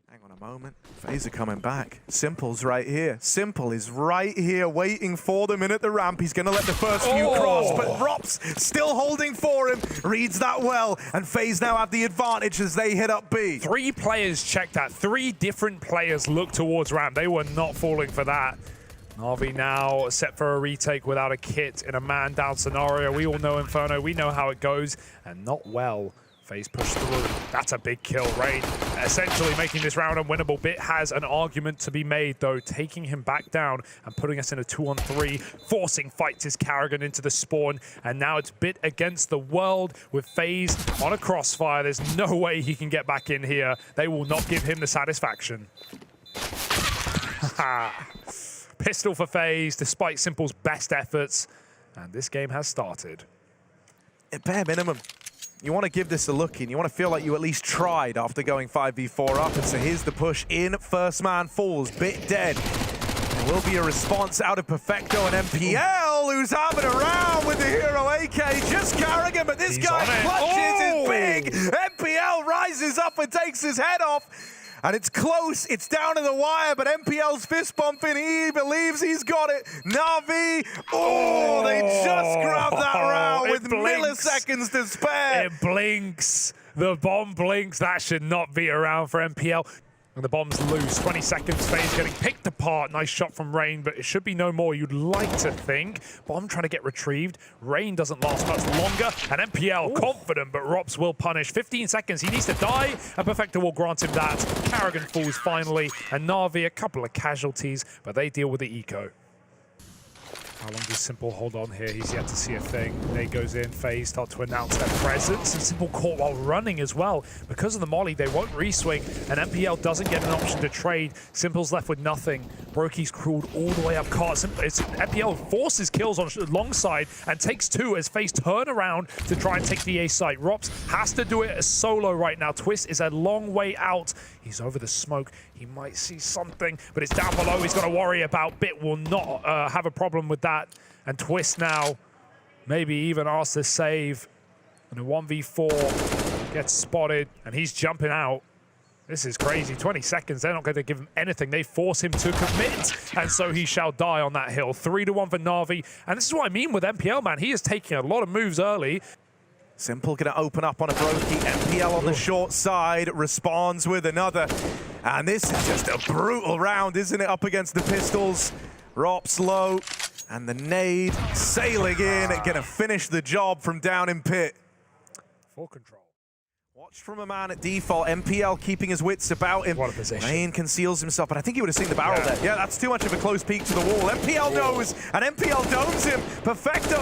Hang on a moment. FaZe are coming back. Simple's right here. Simple is right here waiting for them in at the ramp. He's going to let the first few cross, but Rops still holding for him. Reads that well, and FaZe now have the advantage as they hit up B. 3 players checked that. 3 different players look towards ramp. They were not falling for that. NaVi now set for a retake without a kit in a man-down scenario. We all know Inferno. We know how it goes, and not well. FaZe push through. That's a big kill. Rain essentially making this round unwinnable. Bit has an argument to be made, though, taking him back down and putting us in a 2-on-3, forcing fights his Karrigan into the spawn. And now it's Bit against the world with FaZe on a crossfire. There's no way he can get back in here. They will not give him the satisfaction. Pistol for FaZe, despite Simple's best efforts. And this game has started. At bare minimum, you want to give this a look in. You want to feel like you at least tried after going 5v4 up. And so here's the push in. First man falls. Bit dead. There will be a response out of Perfecto and MPL, who's having a round with the hero AK. Just Karrigan, but this guy clutches his big. MPL rises up and takes his head off. And it's close, it's down to the wire, but MPL's fist bumping, he believes he's got it. NaVi, they just grabbed that round with milliseconds to spare. It blinks, the bomb blinks, that should not be around for MPL. And the bomb's loose, 20 seconds, FaZe getting picked apart. Nice shot from Rain, but it should be no more, you'd like to think. Bomb trying to get retrieved. Rain doesn't last much longer, and MPL confident, but Rops will punish. 15 seconds, he needs to die, and Perfecto will grant him that. Karrigan falls finally, and NaVi a couple of casualties, but they deal with the eco. How long does Simple hold on here? He's yet to see a thing. Nade goes in, FaZe start to announce their presence, and Simple caught while running as well. Because of the molly, they won't reswing, and MPL doesn't get an option to trade. Simple's left with nothing. Brokey's crawled all the way up cart. MPL forces kills on long side and takes 2 as FaZe turn around to try and take the A site. Rops has to do it as solo right now. Twist is a long way out. He's over the smoke. He might see something, but it's down below he's got to worry about. Bit will not have a problem with that. And Twist now maybe even asks to save. And a 1v4 gets spotted, and he's jumping out. This is crazy. 20 seconds. They're not going to give him anything. They force him to commit, and so he shall die on that hill. 3-1 for NaVi. And this is what I mean with MPL, man. He is taking a lot of moves early. Simple going to open up on a Brokey. MPL on the short side responds with another. And this is just a brutal round, isn't it? Up against the pistols. Rops low. And the nade sailing in. Going to finish the job from down in pit. Full control. Watch from a man at default. MPL keeping his wits about him. What a position. Rain conceals himself, but I think he would have seen the barrel there. Yeah, that's too much of a close peek to the wall. MPL knows, and MPL domes him. Perfecto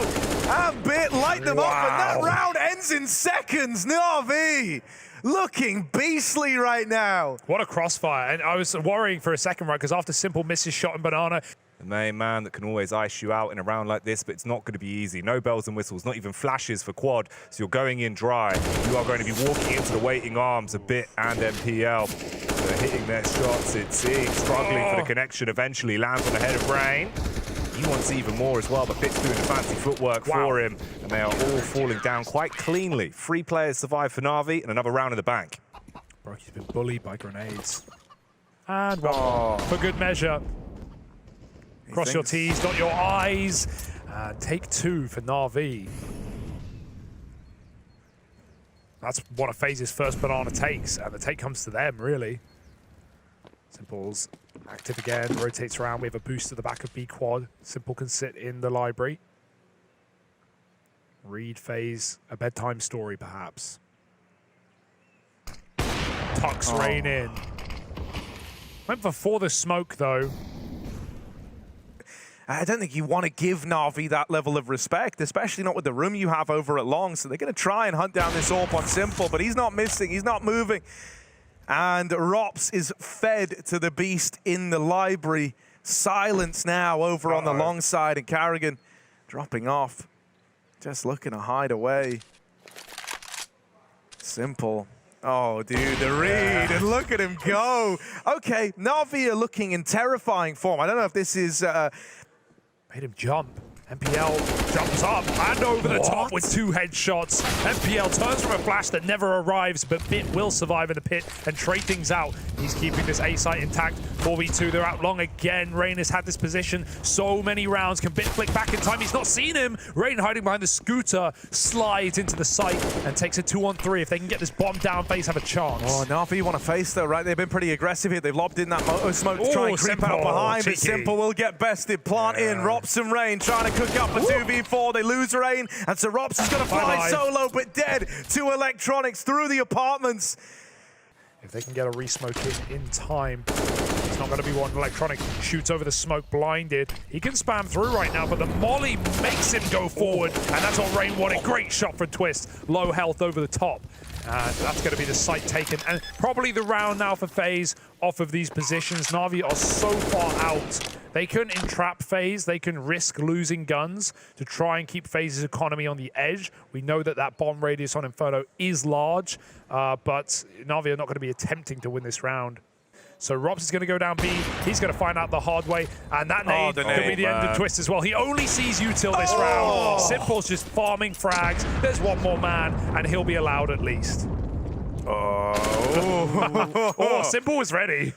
and Bit light them up, and that round ends in seconds. NaVi looking beastly right now. What a crossfire. And I was worrying for a second, right, because after Simple misses shot and banana, the main man that can always ice you out in a round like this, but it's not going to be easy. No bells and whistles, not even flashes for quad. So you're going in dry. You are going to be walking into the waiting arms of Bit and MPL. They're hitting their shots, it seems. Struggling for the connection. Eventually lands on the head of Rain. He wants even more as well, but Bit's doing the fancy footwork for him. And they are all falling down quite cleanly. 3 players survive for NaVi and another round in the bank. Brokey's been bullied by grenades. And one more for good measure. Cross your T's, dot your I's. Take 2 for NaVi. That's one of FaZe's first banana takes, and the take comes to them, really. Simple's active again, rotates around. We have a boost to the back of B quad. Simple can sit in the library. Read FaZe a bedtime story, perhaps. Tucks Rain in. Went for the smoke, though. I don't think you want to give NaVi that level of respect, especially not with the room you have over at long. So they're going to try and hunt down this AWP on Simple, but he's not missing, he's not moving. And Rops is fed to the beast in the library. Silence now over on the long side, and Karrigan dropping off. Just looking to hide away. Simple. Oh, dude, the read, and look at him go. Okay, NaVi are looking in terrifying form. I don't know if this is... Made him jump. NPL jumps up and over the top with 2 headshots. NPL turns from a flash that never arrives, but Bit will survive in the pit and trade things out. He's keeping this A site intact. 4v2, they're out long again. Rain has had this position so many rounds. Can Bit flick back in time? He's not seen him. Rain hiding behind the scooter, slides into the site and takes a 2-on-3. If they can get this bomb down, FaZe have a chance. Oh, NaVi want to face though, right? They've been pretty aggressive here. They've lobbed in that motor smoke to try and creep out behind, but Simple will get bested. Plant in, Rops and Rain trying to cook up a 2v4. They lose Rain, and so Rops is going to fly solo, but dead to Electronics through the apartments. If they can get a re-smoke in time, it's not going to be one. Electronic shoots over the smoke blinded. He can spam through right now, but the molly makes him go forward, and that's what Rain wanted. Great shot from Twist. Low health over the top. And that's going to be the site taken. And probably the round now for FaZe off of these positions. NaVi are so far out. They can entrap FaZe. They can risk losing guns to try and keep FaZe's economy on the edge. We know that that bomb radius on Inferno is large, but NaVi are not going to be attempting to win this round. So Robs is going to go down B. He's going to find out the hard way. And that nade could be the end of Twist as well. He only sees util this round. Simple's just farming frags. There's one more man, and he'll be allowed at least. Oh, Simple was ready.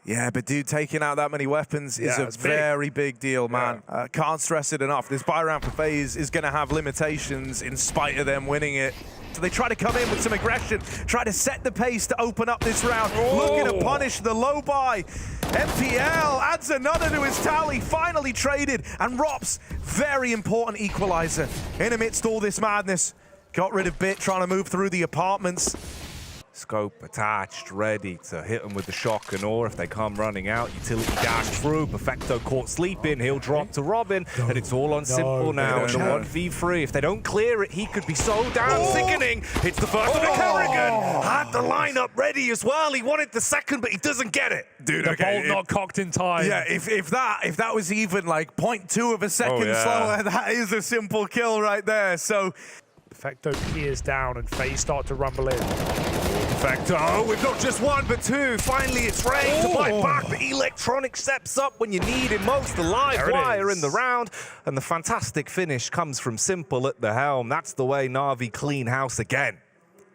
Yeah, but dude, taking out that many weapons is a very big deal, man. Can't stress it enough. This buy round for FaZe is going to have limitations in spite of them winning it. So they try to come in with some aggression, try to set the pace to open up this round. Looking to punish the low buy. NPL adds another to his tally, finally traded. And Rops, very important equalizer in amidst all this madness. Got rid of Bit, trying to move through the apartments. Scope attached, ready to hit them with the shock and awe if they come running out. Utility dash through. Perfecto caught sleeping. He'll drop to Robin, and it's all on Simple now. And the 1v3. If they don't clear it, he could be so damn sickening. It's the first one to Carrigan. Had the lineup ready as well. He wanted the second, but he doesn't get it. Dude, the bolt not cocked in time. Yeah, if that was even like 0.2 of a second slower, that is a Simple kill right there. So Perfecto peers down, and FaZe start to rumble in. Perfecto, we've not just one, but two. Finally, it's Rain to fight back, but Electronic steps up when you need him most. The live wire in the round, and the fantastic finish comes from Simple at the helm. That's the way NaVi clean house again.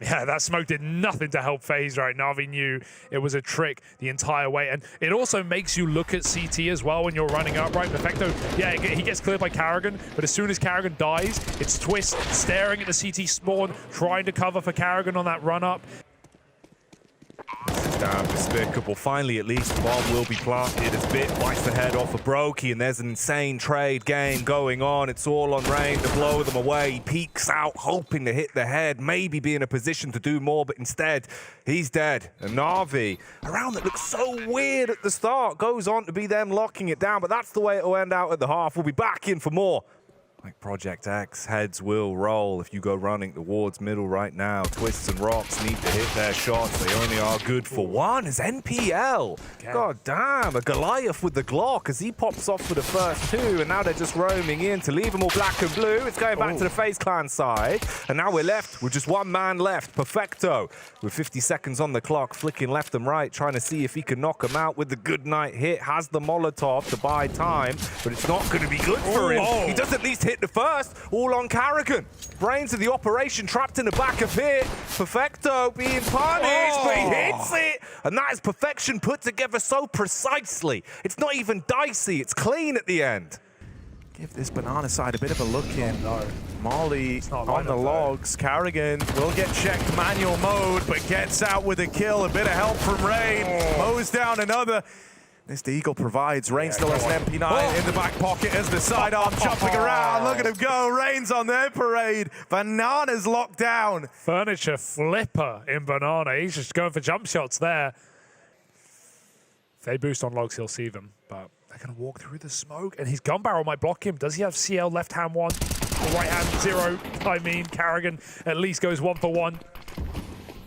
Yeah, that smoke did nothing to help FaZe, right? NaVi knew it was a trick the entire way. And it also makes you look at CT as well when you're running up, right? Perfecto, yeah, he gets cleared by Carrigan, but as soon as Carrigan dies, it's Twist staring at the CT spawn, trying to cover for Carrigan on that run up. Damn despicable. Finally, at least, the bomb will be planted as Bit bites the head off of Brokey, and there's an insane trade game going on. It's all on Rain to blow them away. He peeks out, hoping to hit the head, maybe be in a position to do more, but instead, he's dead. And NaVi, a round that looks so weird at the start, goes on to be them locking it down, but that's the way it'll end out at the half. We'll be back in for more. Like Project X, heads will roll if you go running towards middle right now. Twists and Rocks need to hit their shots. They only are good for one as NPL. God damn, a Goliath with the Glock as he pops off for the first two, and now they're just roaming in to leave them all black and blue. It's going back to the FaZe Clan side, and now we're left with just one man left, Perfecto, with 50 seconds on the clock, flicking left and right, trying to see if he can knock him out with the good night hit. Has the Molotov to buy time, but it's not going to be good for him. He does at least hit the first, all on Carrigan. Brains of the operation trapped in the back of it. Perfecto being punished, but he hits it. And that is perfection put together so precisely. It's not even dicey, it's clean at the end. Give this banana side a bit of a look in. Molly on the logs. Carrigan will get checked manual mode, but gets out with a kill. A bit of help from Rain. Mows down another. This the Eagle provides. Rain still has an MP9 in the back pocket as the sidearm jumping around. Look at him go. Rain's on their parade. Banana's locked down. Furniture flipper in Banana. He's just going for jump shots there. If they boost on logs, he'll see them. But they're going to walk through the smoke. And his gun barrel might block him. Does he have CL left hand 1? Or right hand 0? I mean, Carrigan at least goes 1 for 1.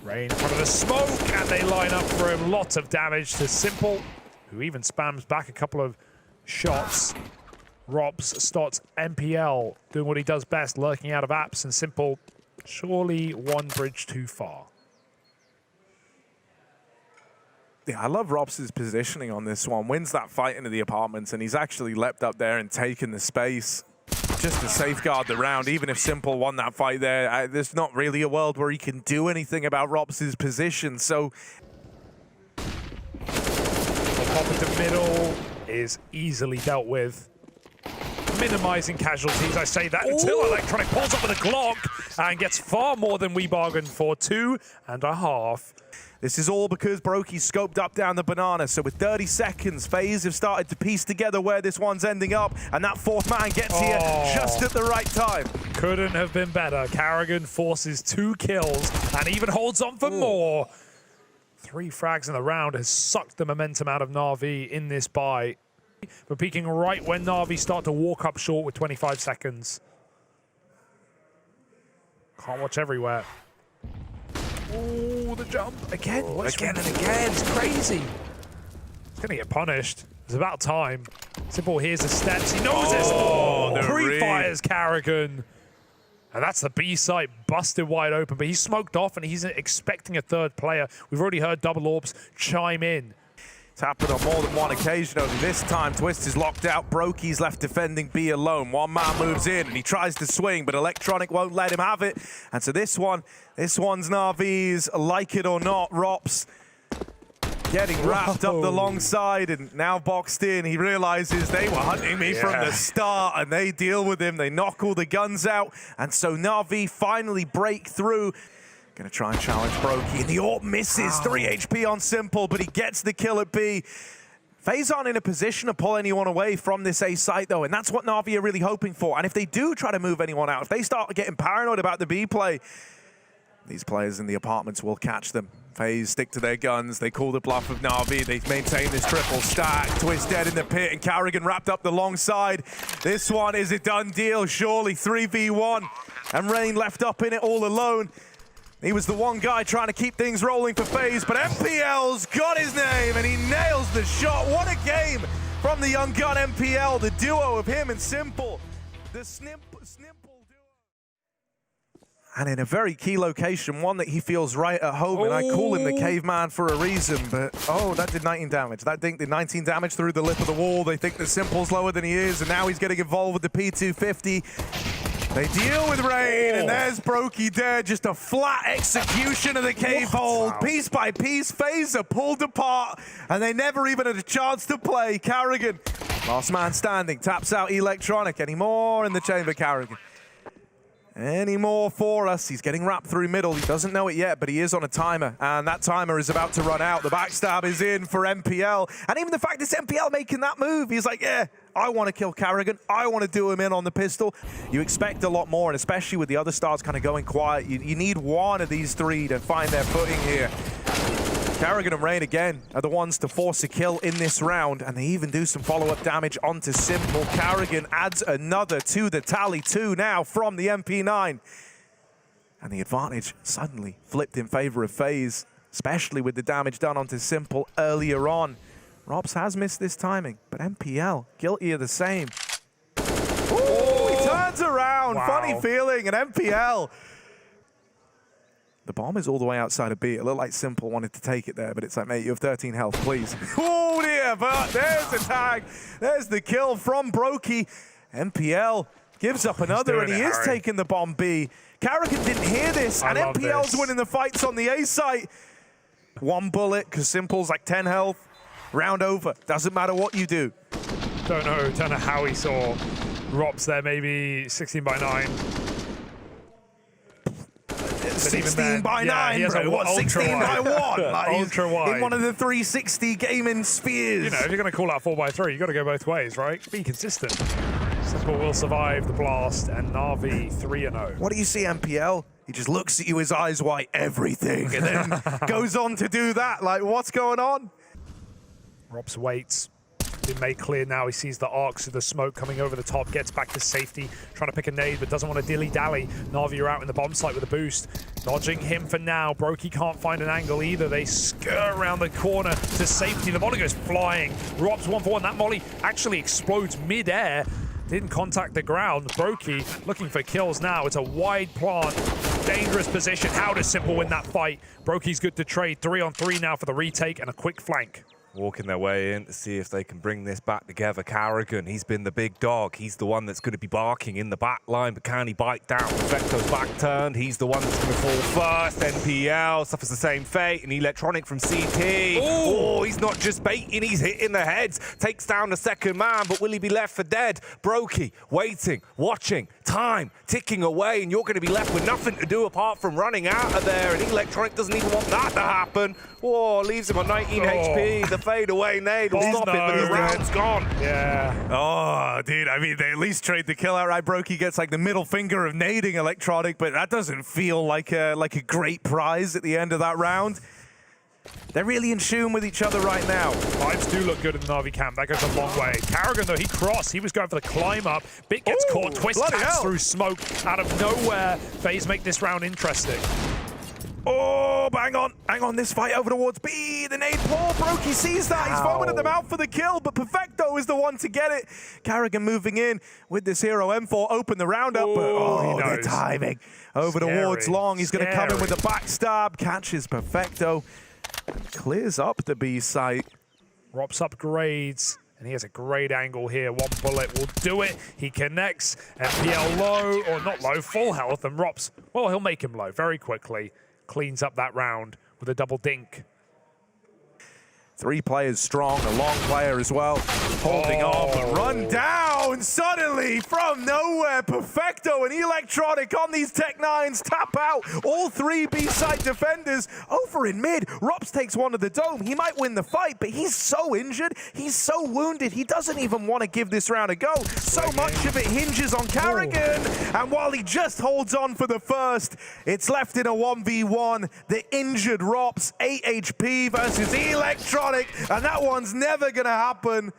Rain in front of the smoke. And they line up for him. Lots of damage to Simple, who even spams back a couple of shots. Robs starts NPL doing what he does best, lurking out of apps, and Simple surely one bridge too far. Yeah, I love Robs' positioning on this one. Wins that fight into the apartments, and he's actually leapt up there and taken the space. just to safeguard the round. Even if Simple won that fight there, there's not really a world where he can do anything about Rops's position. So Pop into middle is easily dealt with. Minimizing casualties, I say that until Electronic pulls up with a Glock and gets far more than we bargained for, 2.5. this is all because Brokey scoped up down the banana. So with 30 seconds, FaZe have started to piece together where this one's ending up, and that fourth man gets here just at the right time. Couldn't have been better. Carrigan forces 2 kills and even holds on for more. 3 frags in the round has sucked the momentum out of NaVi in this buy. We're peeking right when NaVi start to walk up short with 25 seconds. Can't watch everywhere. Oh, the jump. Again. Again and again. It's crazy. He's going to get punished. It's about time. Simple hears the steps. He knows this. Pre-fires Carrigan. And that's the B site busted wide open. But he's smoked off and he's expecting a third player. We've already heard Double Orbs chime in. It's happened on more than one occasion over this time. Twist is locked out. Brokey's left defending B alone. One man moves in and he tries to swing, but Electronic won't let him have it. And so this one's NaVi's, like it or not. Rops getting wrapped up the long side and now boxed in. He realizes they were hunting me from the start, and they deal with him. They knock all the guns out. And so NaVi finally break through. Gonna try and challenge Brokey, and the AWP misses. 3 HP on Simple, but he gets the kill at B. FaZe aren't in a position to pull anyone away from this A site, though, and that's what NaVi are really hoping for. And if they do try to move anyone out, if they start getting paranoid about the B play, these players in the apartments will catch them. FaZe stick to their guns. They call the bluff of NaVi. They maintain this triple stack. Twist dead in the pit, and Carrigan wrapped up the long side. This one is a done deal, surely. 3v1, and Rain left up in it all alone. He was the one guy trying to keep things rolling for FaZe, but MPL's got his name, and he nails the shot. What a game from the young gun MPL, the duo of him and Simple. The Snimple duo. And in a very key location, one that he feels right at home, and I call him the caveman for a reason, but that did 19 damage. That did 19 damage through the lip of the wall. They think that Simple's lower than he is, and now he's getting involved with the P250. They deal with Rain, and there's Brokey dead. Just a flat execution of the cave hold. Piece by piece, FaZe are pulled apart, and they never even had a chance to play. Carrigan, last man standing, taps out Electronic. Any more in the chamber, Carrigan? Any more for us? He's getting wrapped through middle. He doesn't know it yet, but he is on a timer, and that timer is about to run out. The backstab is in for MPL, and even the fact it's MPL making that move, he's like, yeah, I want to kill Carrigan. I want to do him in on the pistol. You expect a lot more, and especially with the other stars kind of going quiet, you need one of these 3 to find their footing here. Carrigan and Rain again are the ones to force a kill in this round, and they even do some follow-up damage onto Simple. Carrigan adds another to the tally, 2 now from the MP9. And the advantage suddenly flipped in favor of FaZe, especially with the damage done onto Simple earlier on. Robs has missed this timing, but MPL guilty of the same. Ooh, he turns around, funny feeling, and MPL. The bomb is all the way outside of B. It looked like Simple wanted to take it there, but it's like, mate, you have 13 health, please. Oh dear, but there's the tag. There's the kill from Brokey. MPL gives up another, and he is taking the bomb B. Carrigan didn't hear this, and MPL's winning the fights on the A site. 1 bullet, because Simple's like 10 health. Round over. Doesn't matter what you do. Don't know how he saw Rops there, maybe 16 by 9. 16 by 9, bro. What, 16 by 1? Like, ultra wide. In one of the 360 gaming spheres. You know, if you're going to call out 4x3, you've got to go both ways, right? Be consistent. Simple will survive the blast, and NaVi 3-0. What do you see, MPL? He just looks at you, his eyes wide, everything, and then goes on to do that. Like, what's going on? Rops waits. Been made clear now. He sees the arcs of the smoke coming over the top, gets back to safety, trying to pick a nade, but doesn't want to dilly-dally. NaVi are out in the bomb site with a boost. Dodging him for now. Brokey can't find an angle either. They skirt around the corner to safety. The volley goes flying. Rops 1-for-1. That molly actually explodes mid-air. Didn't contact the ground. Brokey looking for kills now. It's a wide plant. Dangerous position. How does Simple win that fight? Brokey's good to trade. 3-on-3 now for the retake and a quick flank. Walking their way in to see if they can bring this back together. Carrigan, he's been the big dog. He's the one that's going to be barking in the back line, but can he bite down? Perfecto's back turned. He's the one that's going to fall first. NPL suffers the same fate. And Electronic from CT. Oh, he's not just baiting, he's hitting the heads. Takes down the second man, but will he be left for dead? Brokey, waiting, watching, time ticking away, and you're going to be left with nothing to do apart from running out of there. And Electronic doesn't even want that to happen. Oh, leaves him on 19 HP. The fade away nade will stop it, but the round's gone. Yeah. Oh, dude, I mean, they at least trade the kill outright. Brokey gets like the middle finger of nading Electronic, but that doesn't feel like a great prize at the end of that round. They're really in tune with each other right now. Vibes do look good in the NaVi camp. That goes a long way. Carrigan, though, he crossed. He was going for the climb up. Bit gets caught. Twist taps through smoke out of nowhere. FaZe make this round interesting. Oh, hang on, this fight over towards B, the nade pull, Brokey sees that, he's foaming at them out for the kill, but Perfecto is the one to get it. Carrigan moving in with this hero M4, open the round up, but the timing. Over towards Long, he's going to come in with a backstab, catches Perfecto, and clears up the B site. Rops upgrades. And he has a great angle here. One bullet will do it. He connects. NPL low, or not low, full health. And Rops, well, he'll make him low very quickly. Cleans up that round with a double dink. 3 players strong, a Long player as well. Holding on, but run down suddenly from nowhere. Perfecto and Electronic on these Tech-9s tap out. All 3 B-side defenders over in mid. Rops takes one to the dome. He might win the fight, but he's so injured. He's so wounded. He doesn't even want to give this round a go. So much of it hinges on Carrigan. And while he just holds on for the first, it's left in a 1v1. The injured Rops, 8 HP versus Electronic. And that one's never going to happen.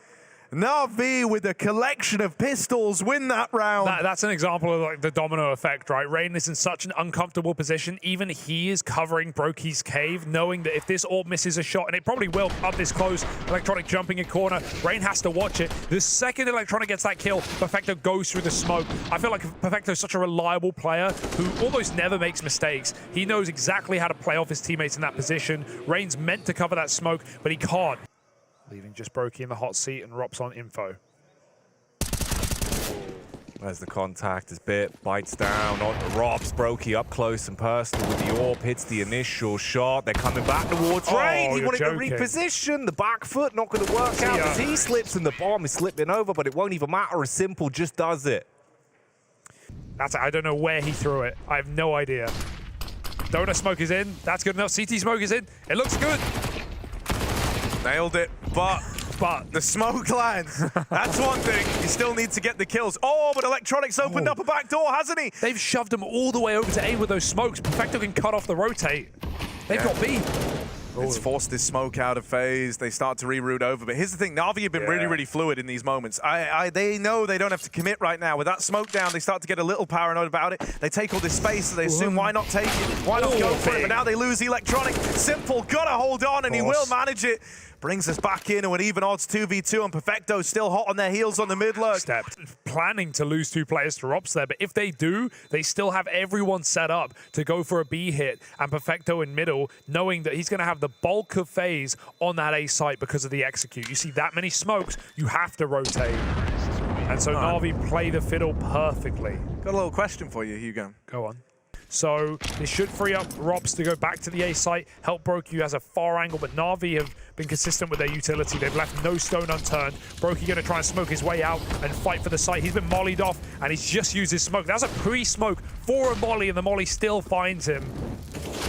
NaVi with a collection of pistols win that round. That's an example of like the domino effect, right? Rain is in such an uncomfortable position. Even he is covering Brokey's cave, knowing that if this orb misses a shot, and it probably will up this close, Electronic jumping a corner, Rain has to watch it. The second Electronic gets that kill, Perfecto goes through the smoke. I feel like Perfecto is such a reliable player who almost never makes mistakes. He knows exactly how to play off his teammates in that position. Rain's meant to cover that smoke, but he can't. Leaving just Brokey in the hot seat and Rops on info. There's the contact, as Bit bites down on Rops. Brokey up close and personal with the orb, hits the initial shot. They're coming back towards Rain. He wanted to reposition. The back foot not going to work out as he slips, and the bomb is slipping over, but it won't even matter as Simple just does it. I don't know where he threw it. I have no idea. Donut smoke is in. That's good enough. CT smoke is in. It looks good. Nailed it, but the smoke lands. That's one thing. You still need to get the kills. Oh, but Electronic's opened up a back door, hasn't he? They've shoved him all the way over to A with those smokes. Perfecto can cut off the rotate. They've got B. It's forced this smoke out of FaZe. They start to reroute over. But here's the thing. NaVi have been really fluid in these moments. They know they don't have to commit right now. With that smoke down, they start to get a little paranoid about it. They take all this space, so they assume, why not take it? Why not go for it? But now they lose Electronic. Simple, gotta hold on, and he will manage it. Brings us back into an even odds 2v2, and Perfecto still hot on their heels on the mid lurk. Planning to lose 2 players to Rops there, but if they do, they still have everyone set up to go for a B hit, and Perfecto in middle, knowing that he's going to have the bulk of FaZe on that A site because of the execute. You see that many smokes, you have to rotate. And so NaVi play the fiddle perfectly. Got a little question for you, Hugo. Go on. So this should free up Rops to go back to the A site, help Brokey as a far angle, but NaVi have been consistent with their utility. They've left no stone unturned. Brokey going to try and smoke his way out and fight for the site. He's been mollied off, and he's just used his smoke. That's a pre-smoke for a molly, and the molly still finds him.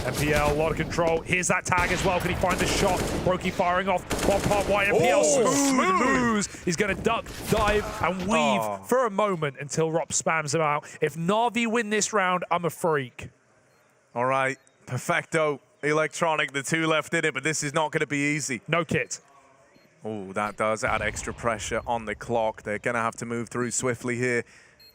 NPL, a lot of control. Here's that tag as well. Can he find the shot? Brokey firing off. One part wide. NPL smooth moves. He's going to duck, dive, and weave for a moment until Rops spams him out. If NaVi win this round, I'm a freak. All right. Perfecto, Electronic, the 2 left in it, but this is not going to be easy. No kit. Oh, that does add extra pressure on the clock. They're going to have to move through swiftly here.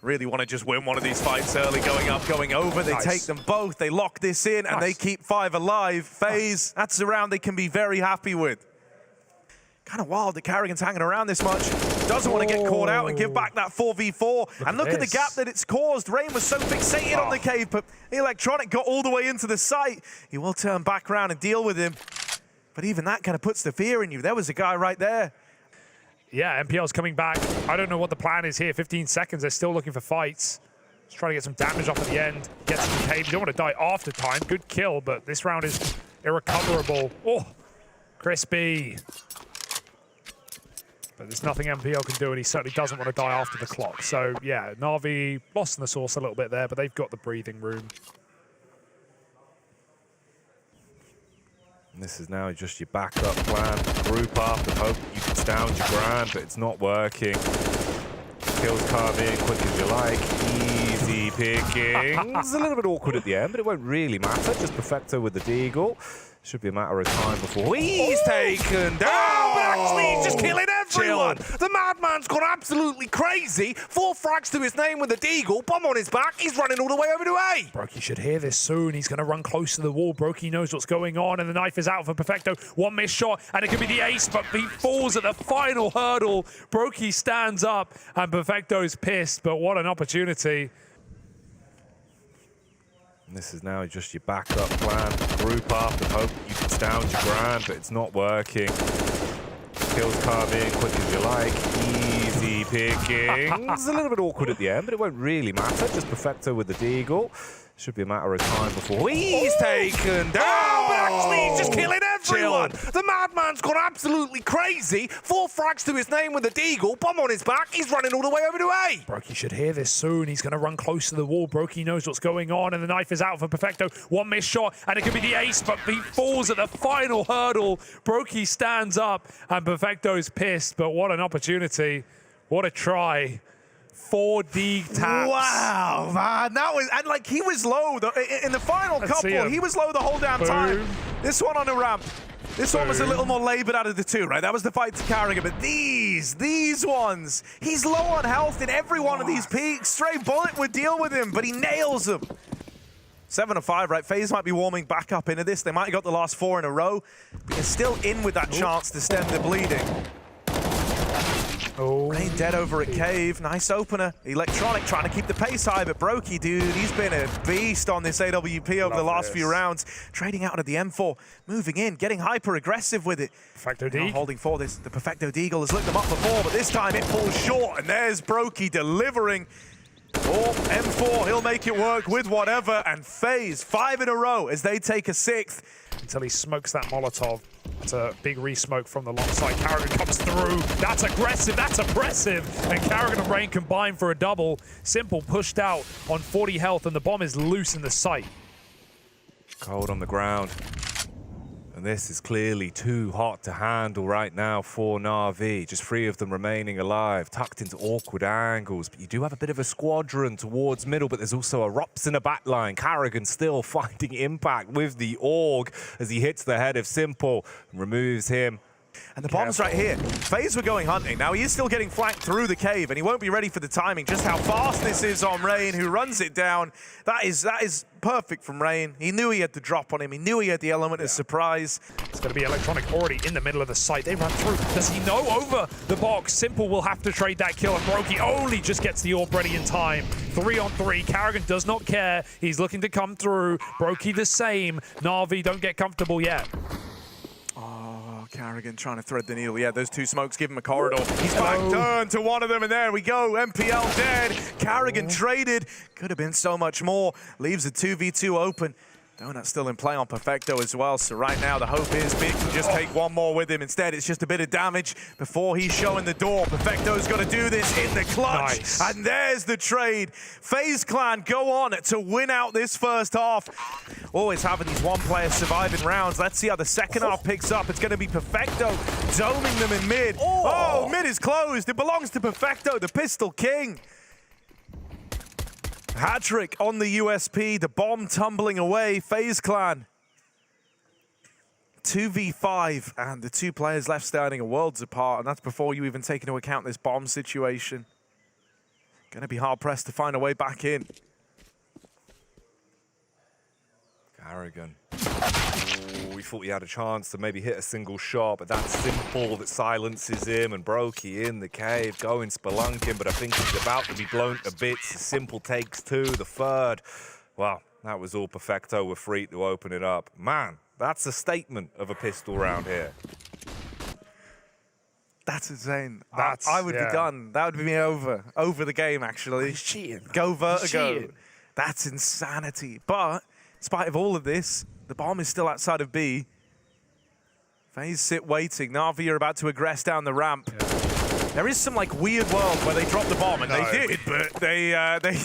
Really want to just win one of these fights early, going up, going over. They take them both. They lock this in, and they keep 5 alive. FaZe, that's a round they can be very happy with. Kind of wild that Carrigan's hanging around this much. Doesn't want to get caught out and give back that 4v4. And look at the gap that it's caused. Rain was so fixated on the cave, but Electronic got all the way into the site. He will turn back around and deal with him. But even that kind of puts the fear in you. There was a guy right there. Yeah, MPL's coming back. I don't know what the plan is here. 15 seconds, they're still looking for fights. Just trying to get some damage off at the end. Get some cave. You don't want to die after time. Good kill, but this round is irrecoverable. Oh, crispy. But there's nothing MPL can do, and he certainly doesn't want to die after the clock. So, yeah, NaVi lost in the sauce a little bit there, but they've got the breathing room. And this is now just your backup plan. Group up and hope you can stand your ground, but it's not working. Kills come in quick as you like. Easy picking. It's a little bit awkward at the end, but it won't really matter. Just Perfecto with the deagle. Should be a matter of time before he's taken down. Oh, but actually, he's just killing everyone. The madman's gone absolutely crazy. 4 frags to his name with a deagle. Bomb on his back. He's running all the way over to A. Brokey should hear this soon. He's going to run close to the wall. Brokey knows what's going on, and the knife is out for Perfecto. One missed shot, and it could be the ace, but he falls at the final hurdle. Brokey stands up, and Perfecto's pissed, but what an opportunity. And this is now just your backup plan. Group up and hope you can stand your ground, but it's not working. Kills come in quick as you like. Easy picking. It's a little bit awkward at the end, but it won't really matter. Just Perfecto with the deagle. Should be a matter of time before he's taken down. Oh, but actually, he's just killing everyone. The madman's gone absolutely crazy. 4 frags to his name with a deagle. Bomb on his back. He's running all the way over to A. Brokey should hear this soon. He's going to run close to the wall. Brokey knows what's going on, and the knife is out for Perfecto. One missed shot, and it could be the ace, but he falls at the final hurdle. Brokey stands up, and Perfecto's pissed, but what an opportunity. What a try. 4D taps. Wow, man, that was, and like he was low in the final couple. He was low the whole damn time. This one on the ramp. This one was a little more labored out of the two, right? That was the fight to Carrigan, but these ones, he's low on health in every one of these peaks. Stray bullet would deal with him, but he nails them. 7-5, right? FaZe might be warming back up into this. They might have got the last 4 in a row, but they're still in with that chance to stem the bleeding. Rain dead over at Cave. Nice opener. Electronic trying to keep the pace high, but Brokey, dude, he's been a beast on this AWP over the last few rounds. Trading out of the M4, moving in, getting hyper-aggressive with it. Perfecto Deagle. Holding for this. The Perfecto Deagle has lit them up before, but this time it falls short, and there's Brokey delivering. Oh, M4, he'll make it work with whatever, and FaZe 5 in a row as they take a 6th. Until he smokes that Molotov. It's a big re-smoke from the long side. Carrigan comes through. That's aggressive. That's oppressive. And Carrigan and Rain combine for a double. Simple pushed out on 40 health, and the bomb is loose in the sight. Cold on the ground. And this is clearly too hot to handle right now for NaVi. Just 3 of them remaining alive, tucked into awkward angles. But you do have a bit of a squadron towards middle, but there's also a Rops in the back line. Carrigan still finding impact with the AUG as he hits the head of Simple and removes him. And the bomb's right here. FaZe were going hunting. Now he is still getting flanked through the cave, and he won't be ready for the timing. Just how fast this is on Rain, who runs it down. That is perfect from Rain. He knew he had the drop on him. He knew he had the element of surprise. It's going to be Electronic already in the middle of the site. They run through. Does he know over the box? Simple will have to trade that kill, and Brokey only just gets the AWP ready in time. 3 on 3. Carrigan does not care. He's looking to come through. Brokey the same. NaVi don't get comfortable yet. Carrigan trying to thread the needle. Yeah, those 2 smokes give him a corridor. He's back turn to one of them, and there we go. MPL dead. Carrigan traded. Could have been so much more. Leaves a 2v2 open. Donut's still in play on Perfecto as well, so right now the hope is Big can just take one more with him. Instead, it's just a bit of damage before he's showing the door. Perfecto's got to do this in the clutch, and there's the trade. FaZe Clan go on to win out this first half. Always having these one-player surviving rounds. Let's see how the second half picks up. It's going to be Perfecto doming them in mid. Oh, mid is closed. It belongs to Perfecto, the Pistol King. Hat-trick on the USP, the bomb tumbling away. FaZe Clan 2v5, and the 2 players left standing are worlds apart, and that's before you even take into account this bomb situation. Gonna be hard-pressed to find a way back in. Carrigan. Ooh, we thought he had a chance to maybe hit a single shot, but that's Simple that silences him, and Brokey in the cave going spelunking, but I think he's about to be blown to bits. Simple takes 2, the third. Well, that was all Perfecto with 3 to open it up. Man, That's a statement of a pistol round here. That's insane. That's, I would be done. That would be me over the game, actually. He's cheating. Go Vertigo. cheating. That's insanity. But in spite of all of this, the bomb is still outside of B. FaZe sit waiting. NaVi are about to aggress down the ramp. Yeah. There is some like weird world where they drop the bomb, and they did, but they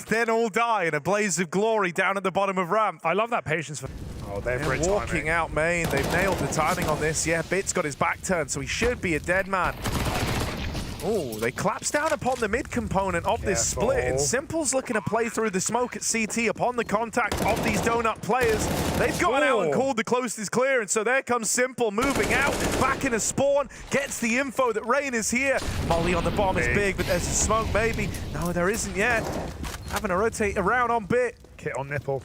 then all die in a blaze of glory down at the bottom of ramp. I love that patience for... Oh, they're They're great walking timing. out main. They've nailed the timing on this. Yeah, Bit's got his back turned, so he should be a dead man. Oh, they collapse down upon the mid component of this split, and Simple's looking to play through the smoke at CT upon the contact of these donut players. They've gone out and called the closest clear, and so there comes Simple moving out, back in a spawn, gets the info that Rain is here. Molly on the bomb is big, but there's a smoke maybe. No, there isn't yet. Having to rotate around on Bit. Kit on nipple.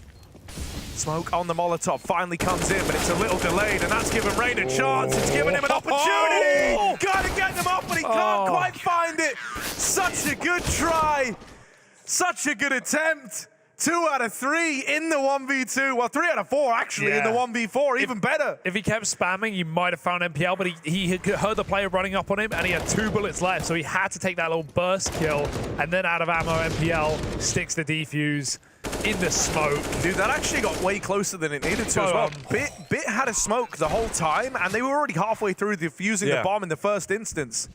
Smoke on the Molotov finally comes in, but it's a little delayed, and that's given Rain a chance. It's given him an opportunity. Gotta get them up, but he can't quite find it. Such a good try. Such a good attempt. 2 out of 3 in the 1v2. Well, 3 out of 4 actually in the 1v4, even better. If he kept spamming, you might have found MPL, but he had heard the player running up on him, and he had 2 bullets left, so he had to take that little burst kill, and then out of ammo, MPL sticks the defuse in the smoke. Dude, that actually got way closer than it needed to as well. Bit had a smoke the whole time, and they were already halfway through defusing the bomb in the first instance.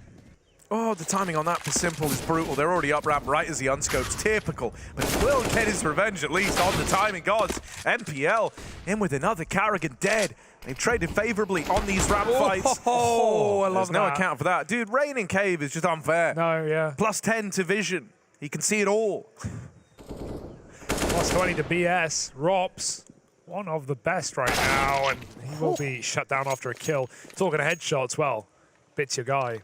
Oh, the timing on that for Simple is brutal. They're already up ramp right as he unscopes. Typical. But he will get his revenge at least on the timing gods. MPL in with another Carrigan dead. They've traded favorably on these ramp fights. Oh, I love There's no account for that. Dude, Rain in Cave is just unfair. No, yeah. Plus 10 to vision. He can see it all. Plus 20 to BS. Rops, one of the best right now, and he will be shut down after a kill. Talking of headshots, well, Bit's your guy.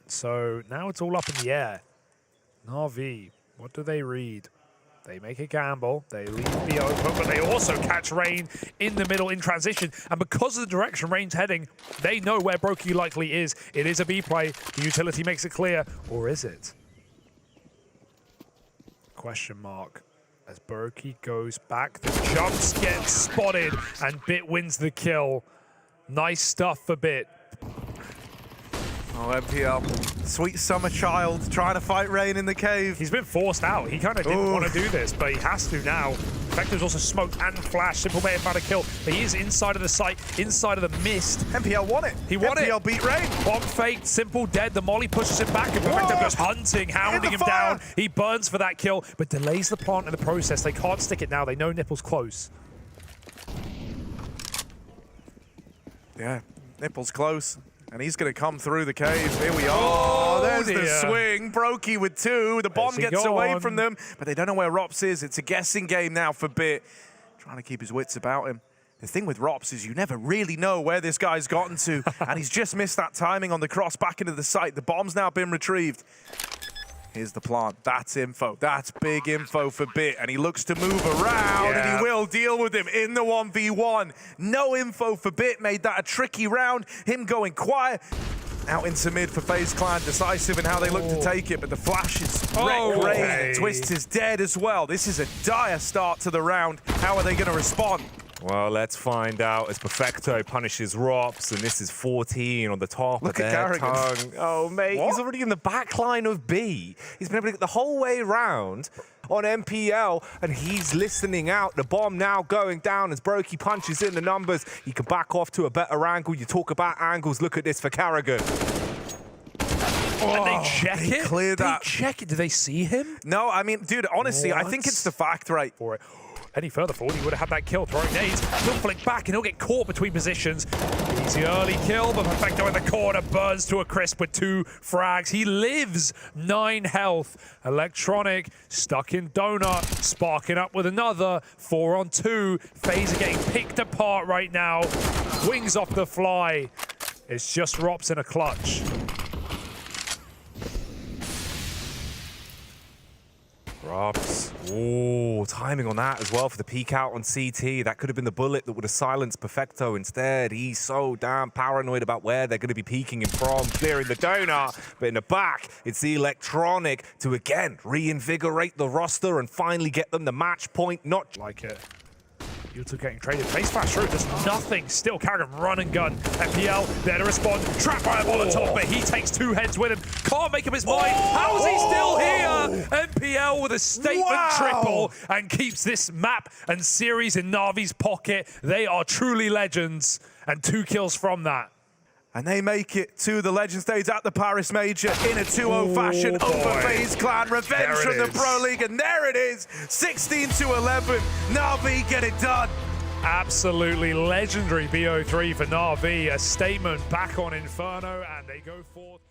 So now it's all up in the air. NaVi, what do they read? They make a gamble, they leave B open, but they also catch Rain in the middle in transition. And because of the direction Rain's heading, they know where Brokey likely is. It is a B play. The utility makes it clear, or is it? Question mark. As Brokey goes back, the jumps get spotted, and Bit wins the kill. Nice stuff for Bit. Oh, MPL. Sweet summer child trying to fight Rain in the cave. He's been forced out. He kind of didn't want to do this, but he has to now. Vector's also smoked and flashed. Simple may have found a kill, but he is inside of the site, inside of the mist. MPL won it. He won it. MPL beat Rain. Bomb faked, Simple dead. The molly pushes him back, and Perfecto goes hunting, hounding him down. He burns for that kill, but delays the plant in the process. They can't stick it now. They know Nipple's close. Yeah, Nipple's close. And he's going to come through the cave. Here we are. Oh, there's the swing. Brokey with 2. The bomb gets away from them, but they don't know where Rops is. It's a guessing game now for Bit. Trying to keep his wits about him. The thing with Rops is you never really know where this guy's gotten to, and he's just missed that timing on the cross back into the site. The bomb's now been retrieved. Here's the plant. That's info. That's big info for Bit. And he looks to move around, and he will deal with him in the 1v1. No info for Bit. Made that a tricky round. Him going quiet. Out into mid for FaZe Clan. Decisive in how they look to take it, but the flash is wrecked Rain. Twist is dead as well. This is a dire start to the round. How are they going to respond? Well, let's find out as Perfecto punishes Rops, and this is 14 on the top of their tongue. Oh, mate, he's already in the back line of B. He's been able to get the whole way around on MPL, and he's listening out. The bomb now going down as Brokey punches in the numbers. He can back off to a better angle. You talk about angles. Look at this for Carrigan. And they check it? Clear that. They check it. Do they see him? No, I mean, dude, honestly, I think it's the fact, right? For it. Any further forward, he would have had that kill. Throwing nades, he'll flick back and he'll get caught between positions. Easy early kill, but Perfecto in the corner burns to a crisp with 2 frags. He lives, 9 health. Electronic stuck in donut, sparking up with another 4 on 2. FaZe are getting picked apart right now. Wings off the fly. It's just Rops in a clutch. Rops. Oh, timing on that as well for the peek out on CT. That could have been the bullet that would have silenced Perfecto. Instead, he's so damn paranoid about where they're going to be peeking him from, clearing the donut. But in the back, it's the Electronic to, again, reinvigorate the roster and finally get them the match point. Not like it. U2 getting traded. Face flash through, does nothing. Still Karrigan run and gun. FPL there to respond. Trapped by a Molotov, but he takes 2 heads with him. Can't make up his mind. How is he still here? NPL with a statement triple and keeps this map and series in Navi's pocket. They are truly legends, and 2 kills from that. And they make it to the Legend stage at the Paris Major in a 2-0 fashion over FaZe Clan. Revenge from the Pro League, and there it is, 16-11. NaVi get it done. Absolutely legendary BO3 for NaVi. A statement back on Inferno, and they go forth.